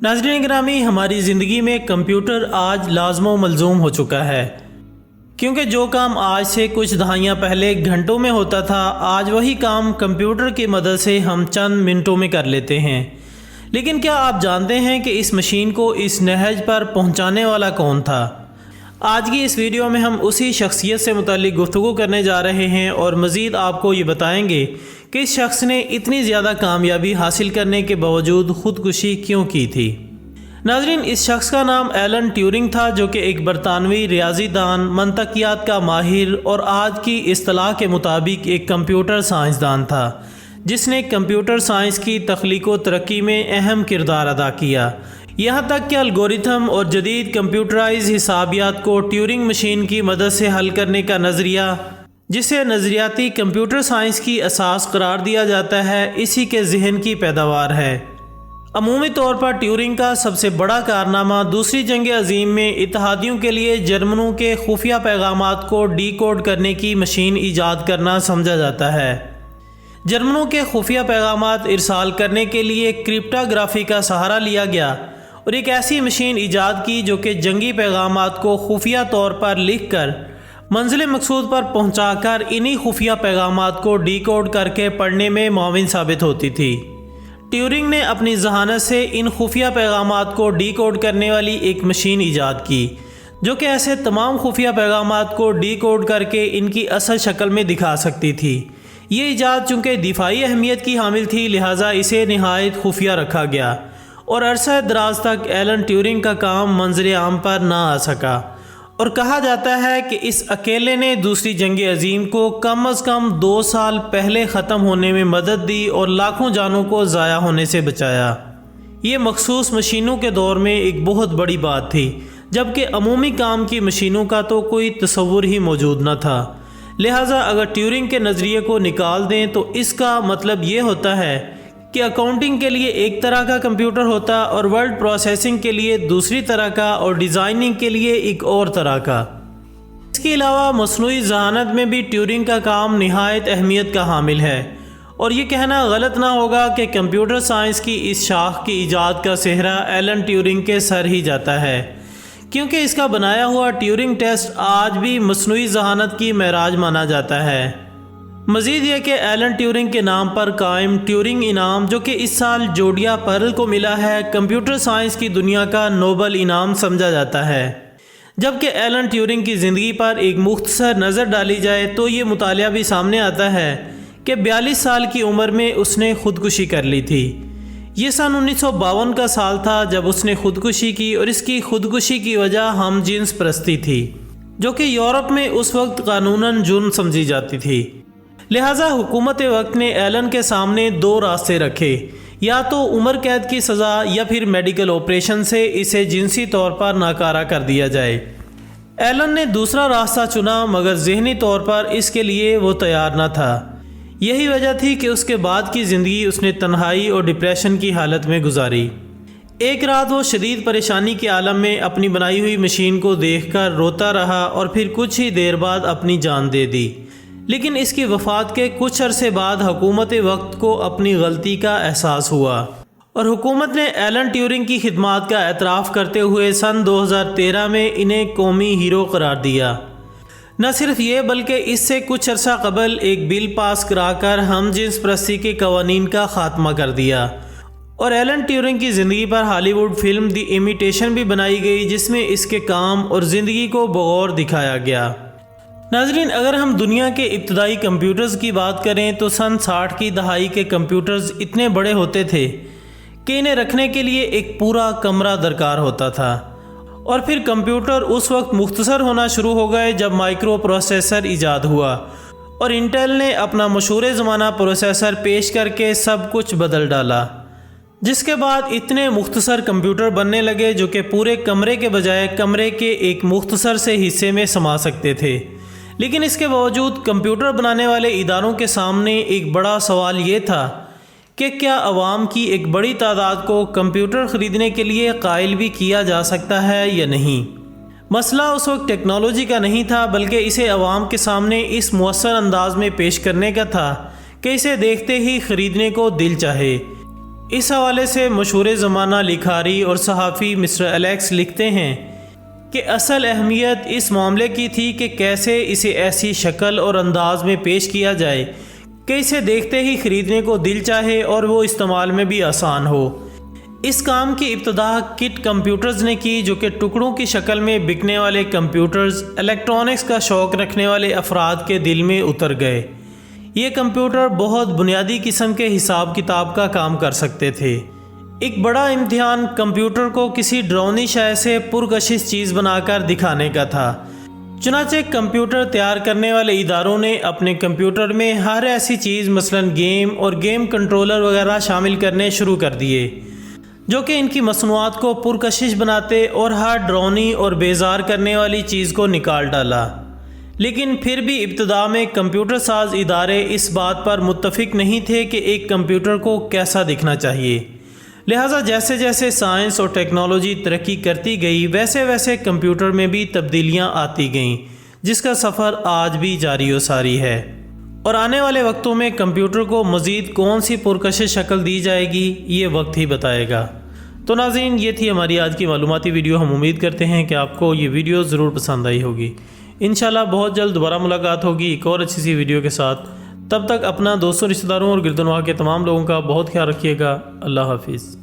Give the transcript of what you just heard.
नाज़रीन ग्रामी, हमारी ज़िंदगी में कंप्यूटर आज लाज़िम व मलज़ूम हो चुका है, क्योंकि जो काम आज से कुछ दहाइयाँ पहले घंटों में होता था, आज वही काम कंप्यूटर की मदद से हम चंद मिनटों में कर लेते हैं। लेकिन क्या आप जानते हैं कि इस मशीन को इस नहज पर पहुंचाने वाला कौन था? आज की इस वीडियो में हम उसी शख्सियत से मुताल्लिक गुफ्तगू करने जा रहे हैं और मज़ीद आपको ये बताएंगे कि इस शख्स ने इतनी ज़्यादा कामयाबी हासिल करने के बावजूद ख़ुदकुशी क्यों की थी। नाज़रीन, इस शख्स का नाम एलन ट्यूरिंग था, जो कि एक बरतानवी रियाजीदान, मंतकियात का माहिर और आज की इस्तिलाह के मुताबिक एक कंप्यूटर साइंसदान था, जिसने कंप्यूटर साइंस की तख्लीक व तरक्की में अहम किरदार अदा किया। यहाँ तक कि अलगोरिथम और जदीद कंप्यूटराइज हिसाबियात को ट्यूरिंग मशीन की मदद से हल करने का नज़रिया, जिसे नज़रियाती कंप्यूटर साइंस की असास करार दिया जाता है, इसी के जहन की पैदावार है। अमूमी तौर पर ट्यूरिंग का सबसे बड़ा कारनामा दूसरी जंग अज़ीम में इत्तेहादियों के लिए जर्मनों के खुफिया पैगामात को डीकोड करने की मशीन ईजाद करना समझा जाता है। जर्मनों के खुफिया पैगामात इरसाल करने के लिए क्रिप्टोग्राफी का सहारा लिया गया और एक ऐसी मशीन ईजाद की जो कि जंगी पैगामात को खुफिया तौर पर लिख कर मंजिल मकसूद पर पहुँचाकर इन्हीं खुफिया पैगामात को डीकोड करके पढ़ने में मुआविन साबित होती थी। ट्यूरिंग ने अपनी जहानत से इन खुफिया पैगामात को डीकोड करने वाली एक मशीन ईजाद की, जो कि ऐसे तमाम खुफिया पैगामात को डीकोड करके इनकी असल शक्ल में दिखा सकती थी। ये ईजाद चूँकि दिफाई अहमियत की हामिल थी, लिहाजा इसे नहायत खुफिया रखा गया और अरसा दराज तक एलन ट्यूरिंग का काम मंजर आम पर ना आ सका और कहा जाता है कि इस अकेले ने दूसरी जंग अज़ीम को कम अज़ कम 2 साल पहले ख़त्म होने में मदद दी और लाखों जानों को ज़ाया होने से बचाया। ये मखसूस मशीनों के दौर में एक बहुत बड़ी बात थी, जबकि अमूमी काम की मशीनों का तो कोई तसव्वुर ही मौजूद न था। लिहाजा अगर ट्यूरिंग के नज़रिए को निकाल दें तो इसका मतलब ये होता है कि अकाउंटिंग के लिए एक तरह का कंप्यूटर होता और वर्ड प्रोसेसिंग के लिए दूसरी तरह का और डिज़ाइनिंग के लिए एक और तरह का। इसके अलावा मसनूई ज़हानत में भी ट्यूरिंग का काम निहायत अहमियत का हामिल है और ये कहना गलत ना होगा कि कंप्यूटर साइंस की इस शाख की ईजाद का सेहरा एलन ट्यूरिंग के सर ही जाता है, क्योंकि इसका बनाया हुआ ट्यूरिंग टेस्ट आज भी मसनूई ज़हानत की महराज माना जाता है। मज़ीद यह कि एलन ट्यूरिंग के नाम पर कायम ट्यूरिंग इनाम, जो कि इस साल जोडिया पर्ल को मिला है, कंप्यूटर साइंस की दुनिया का नोबल इनाम समझा जाता है। जबकि एलन ट्यूरिंग की ज़िंदगी पर एक मुख्तसर नज़र डाली जाए तो ये मुतालिया भी सामने आता है कि 42 साल की उम्र में उसने ख़ुदकुशी कर ली थी। ये सन 1952 का साल था जब उसने ख़ुदकुशी की और इसकी ख़ुदकुशी की वजह हम जिन्स परस्ती थी, जो कि यूरोप में उस वक्त कानूनन जुर्म समझी जाती थी। लिहाजा हुकूमत वक्त ने एलन के सामने 2 रास्ते रखे, या तो उम्र कैद की सज़ा या फिर मेडिकल ऑपरेशन से इसे जिनसी तौर पर नाकारा कर दिया जाए। एलन ने दूसरा रास्ता चुना, मगर ज़हनी तौर पर इसके लिए वो तैयार न था। यही वजह थी कि उसके बाद की ज़िंदगी उसने तन्हाई और डिप्रेशन की हालत में गुजारी। एक रात वो शदीद परेशानी के आलम में अपनी बनाई हुई मशीन को देखकर रोता रहा और फिर कुछ ही देर बाद अपनी जान दे दी। लेकिन इसकी वफ़ात के कुछ अरसे बाद हुकूमत वक्त को अपनी गलती का एहसास हुआ और हुकूमत ने एलन ट्यूरिंग की खिदमात का एतराफ़ करते हुए सन 2013 में इन्हें कौमी हीरो करार दिया। न सिर्फ ये बल्कि इससे कुछ अरसा कबल एक बिल पास कराकर हम जिन्स परस्ती के कवानीन का खात्मा कर दिया और एलन ट्यूरिंग की ज़िंदगी पर हॉलीवुड फिल्म द इमिटेशन भी बनाई गई, जिसमें इसके काम और ज़िंदगी को बगौर दिखाया गया। नाज़रीन, अगर हम दुनिया के इब्तदाई कंप्यूटर्स की बात करें तो सन 60 की दहाई के कंप्यूटर्स इतने बड़े होते थे कि इन्हें रखने के लिए एक पूरा कमरा दरकार होता था और फिर कंप्यूटर उस वक्त मुख्तसर होना शुरू हो गए जब माइक्रो प्रोसेसर ईजाद हुआ और इंटेल ने अपना मशहूर ज़माना प्रोसेसर पेश करके सब कुछ बदल डाला, जिसके बाद इतने मुख्तसर कंप्यूटर बनने लगे जो कि पूरे कमरे के बजाय कमरे के एक मुख्तसर से हिस्से में समा सकते थे। लेकिन इसके बावजूद कंप्यूटर बनाने वाले इदारों के सामने एक बड़ा सवाल ये था कि क्या अवाम की एक बड़ी तादाद को कंप्यूटर ख़रीदने के लिए कायल भी किया जा सकता है या नहीं। मसला उस वक्त टेक्नोलॉजी का नहीं था, बल्कि इसे अवाम के सामने इस मुअस्सर अंदाज में पेश करने का था कि इसे देखते ही ख़रीदने को दिल चाहे। اس حوالے سے مشہور زمانہ لکھاری اور صحافی مسٹر الیکس لکھتے ہیں کہ اصل اہمیت اس معاملے کی تھی کہ کیسے اسے ایسی شکل اور انداز میں پیش کیا جائے کہ اسے دیکھتے ہی خریدنے کو دل چاہے اور وہ استعمال میں بھی آسان ہو۔ اس کام کی ابتدا کٹ کمپیوٹرز نے کی، جو کہ ٹکڑوں کی شکل میں بکنے والے کمپیوٹرز الیکٹرانکس کا شوق رکھنے والے افراد کے دل میں اتر گئے۔ یہ کمپیوٹر بہت بنیادی قسم کے حساب کتاب کا کام کر سکتے تھے۔ ایک بڑا امتحان کمپیوٹر کو کسی ڈراؤنی شے سے پرکشش چیز بنا کر دکھانے کا تھا۔ چنانچہ کمپیوٹر تیار کرنے والے اداروں نے اپنے کمپیوٹر میں ہر ایسی چیز مثلاً گیم اور گیم کنٹرولر وغیرہ شامل کرنے شروع کر دیے جو کہ ان کی مصنوعات کو پرکشش بناتے اور ہر ڈراؤنی اور بیزار کرنے والی چیز کو نکال ڈالا۔ لیکن پھر بھی ابتدا میں کمپیوٹر ساز ادارے اس بات پر متفق نہیں تھے کہ ایک کمپیوٹر کو کیسا دکھنا چاہیے۔ لہٰذا جیسے جیسے سائنس اور ٹیکنالوجی ترقی کرتی گئی ویسے ویسے کمپیوٹر میں بھی تبدیلیاں آتی گئیں، جس کا سفر آج بھی جاری و ساری ہے، اور آنے والے وقتوں میں کمپیوٹر کو مزید کون سی پرکشش شکل دی جائے گی یہ وقت ہی بتائے گا۔ تو ناظرین، یہ تھی ہماری آج کی معلوماتی ویڈیو۔ ہم امید کرتے ہیں کہ آپ کو یہ ویڈیو ضرور پسند آئی ہوگی۔ انشاءاللہ بہت جلد دوبارہ ملاقات ہوگی ایک اور اچھی سی ویڈیو کے ساتھ۔ تب تک اپنا دوستوں، رشتہ داروں اور گرد و نواح کے تمام لوگوں کا بہت خیال رکھیے گا۔ اللہ حافظ۔